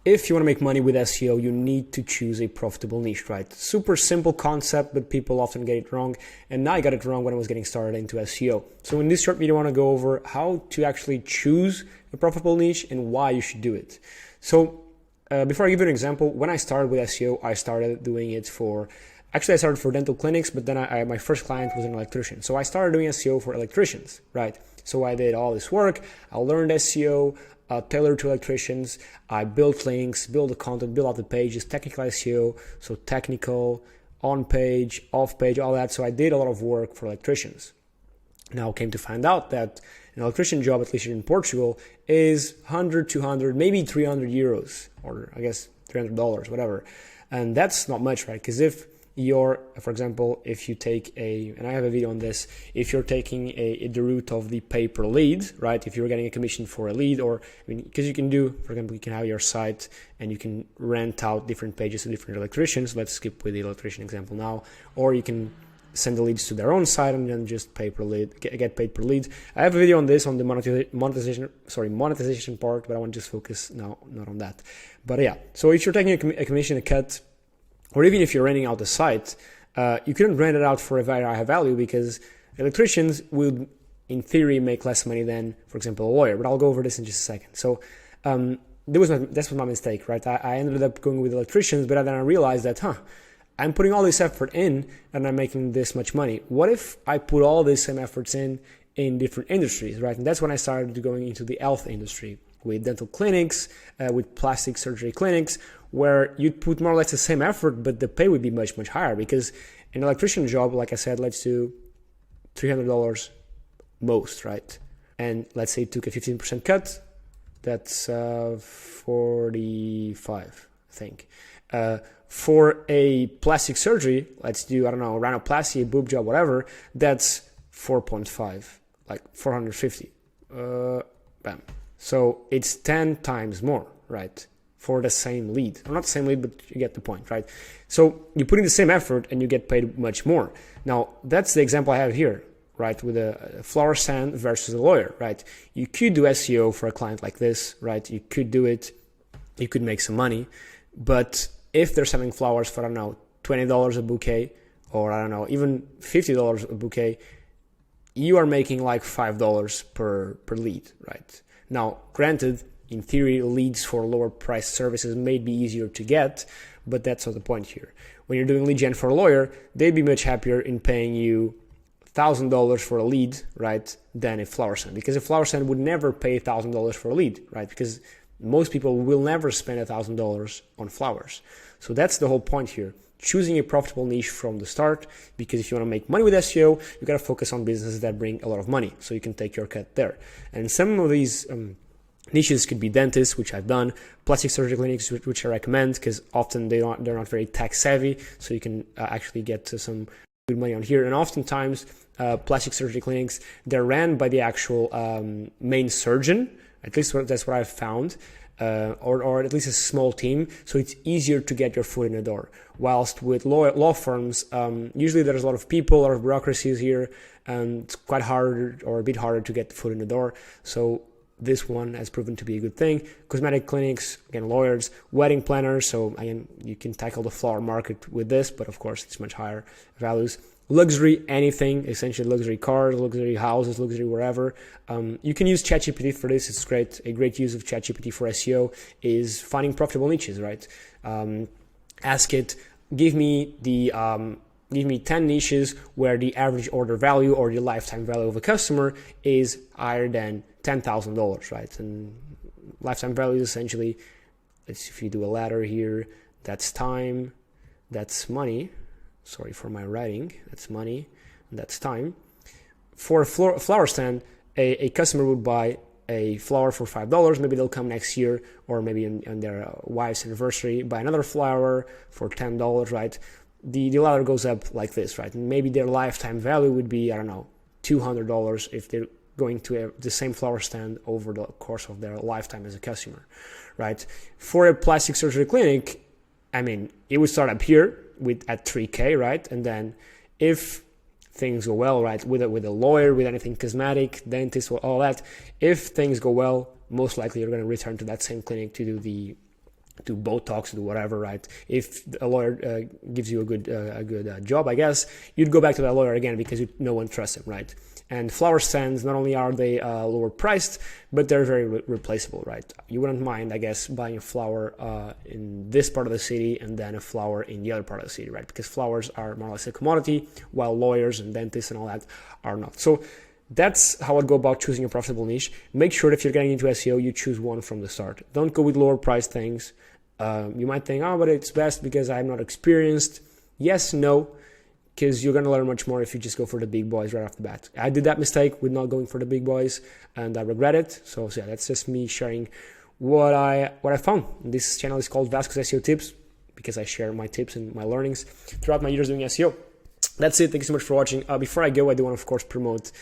if you want to make money with SEO, you need to choose a profitable niche, right? Super simple concept, but people often get it wrong. And I got it wrong when I was getting started into SEO. So in this short video, I want to go over how to actually choose a profitable niche and why you should do it. So before I give you an example, when I started with SEO, I started doing it for, actually I started for dental clinics, but then my first client was an electrician. So I started doing SEO for electricians, right? So I did all this work. I learned SEO, tailored to electricians. I built links, built the content, built out the pages, technical SEO, so technical, on page, off page, all that. So I did a lot of work for electricians. Now came to find out that an electrician job, at least in Portugal, is 100, 200, maybe 300 euros, or I guess $300, whatever. And that's not much, right? Because if you're, for example, if you take and I have a video on this, if you're taking the route of the pay per lead, right? If you're getting a commission for a lead, or, I mean, because you can do, for example, you can have your site and you can rent out different pages to different electricians. Let's skip with the electrician example now. Or you can send the leads to their own site and then just pay per lead, get paid per lead. I have a video on this on the monetization part, but I want to just focus now, not on that. But yeah, so if you're taking a commission, a cut, or even if you're renting out the site, you couldn't rent it out for a very high value because electricians would, in theory, make less money than, for example, a lawyer. But I'll go over this in just a second. So that's my mistake, right? I ended up going with electricians, but then I realized that, I'm putting all this effort in and I'm making this much money. What if I put all these same efforts in different industries, right? And that's when I started going into the health industry with dental clinics, with plastic surgery clinics, where you'd put more or less the same effort, but the pay would be much, much higher because an electrician job, like I said, let's do $300 most, right? And let's say it took a 15% cut, that's 45, I think. For a plastic surgery, let's do, I don't know, rhinoplasty, a boob job, whatever, that's 4.5, like 450. Bam. So it's 10 times more, right? For the same lead. Or not the same lead, but you get the point, right? So you put in the same effort and you get paid much more. Now, that's the example I have here, right? With a flower stand versus a lawyer, right? You could do SEO for a client like this, right? You could do it. You could make some money. But if they're selling flowers for, I don't know, $20 a bouquet, or I don't know, even $50 a bouquet, you are making like $5 per lead, right? Now, granted, in theory, leads for lower price services may be easier to get, but that's not the point here. When you're doing lead gen for a lawyer, they'd be much happier in paying you $1,000 for a lead, right, than a flower stand. Because a flower stand would never pay $1,000 for a lead, right? Because most people will never spend $1,000 on flowers. So that's the whole point here. Choosing a profitable niche from the start, because if you want to make money with SEO, you got to focus on businesses that bring a lot of money, so you can take your cut there. And some of these niches could be dentists, which I've done, plastic surgery clinics, which I recommend because often they're not very tech savvy, so you can actually get to some good money on here. And oftentimes, plastic surgery clinics, they're ran by the actual main surgeon. At least that's what I've found, or at least a small team, so it's easier to get your foot in the door. Whilst with law firms, usually there's a lot of people, a lot of bureaucracies here, and it's quite hard or a bit harder to get the foot in the door. So this one has proven to be a good thing. Cosmetic clinics, again, lawyers, wedding planners, so again, you can tackle the flower market with this, but of course it's much higher values. Luxury, anything, essentially luxury cars, luxury houses, luxury wherever. You can use ChatGPT for this. It's great. A great use of ChatGPT for SEO is finding profitable niches, right? Ask it, give me 10 niches where the average order value or the lifetime value of a customer is higher than $10,000, right? And lifetime value is essentially, if you do a ladder here, that's time, that's money. Sorry for my writing, that's money, and that's time. For a flower stand, a customer would buy a flower for $5, maybe they'll come next year, or maybe on their wife's anniversary, buy another flower for $10, right? The ladder goes up like this, right? And maybe their lifetime value would be, I don't know, $200 if they're going to the same flower stand over the course of their lifetime as a customer, right? For a plastic surgery clinic, I mean, it would start up here at $3K, right? And then if things go well, right, with a lawyer, with anything cosmetic, dentist, all that, if things go well, most likely you're going to return to that same clinic to do the do Botox, do whatever, right? If a lawyer gives you a good job, I guess, you'd go back to that lawyer again because no one trusts him, right? And flower stands, not only are they lower priced, but they're very replaceable, right? You wouldn't mind, I guess, buying a flower in this part of the city and then a flower in the other part of the city, right? Because flowers are more or less a commodity, while lawyers and dentists and all that are not. So that's how I'd go about choosing a profitable niche. Make sure that if you're getting into SEO, you choose one from the start. Don't go with lower priced things. You might think, oh, but it's best because I'm not experienced. Yes, no, because you're going to learn much more if you just go for the big boys right off the bat. I did that mistake with not going for the big boys, and I regret it. So yeah, that's just me sharing what I found. This channel is called Vasco's SEO Tips because I share my tips and my learnings throughout my years doing SEO. That's it. Thank you so much for watching. Before I go, I do want to, of course, promote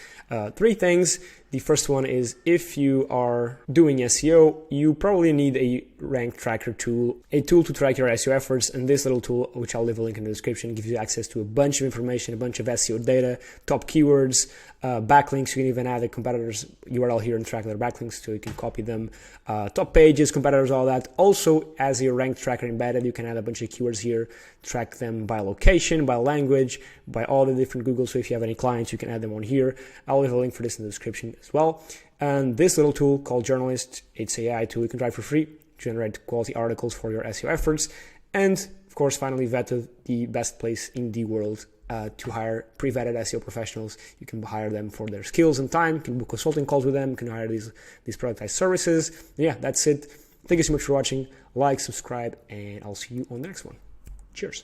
3 things. The first one is if you are doing SEO, you probably need a rank tracker tool, a tool to track your SEO efforts. And this little tool, which I'll leave a link in the description, gives you access to a bunch of information, a bunch of SEO data, top keywords, backlinks. You can even add a competitor's URL here and track their backlinks so you can copy them, top pages, competitors, all that. Also, as a rank tracker embedded, you can add a bunch of keywords here, track them by location, by language, by all the different Google. So if you have any clients, you can add them on here. I'll leave a link for this in the description as well. And this little tool called Journalist, it's an AI tool you can try for free to generate quality articles for your SEO efforts. And of course, finally, Vetted, the best place in the world to hire pre-vetted SEO professionals. You can hire them for their skills and time. You can book consulting calls with them. You can hire these productized services. Yeah, that's it. Thank you so much for watching. Like, subscribe, and I'll see you on the next one. Cheers.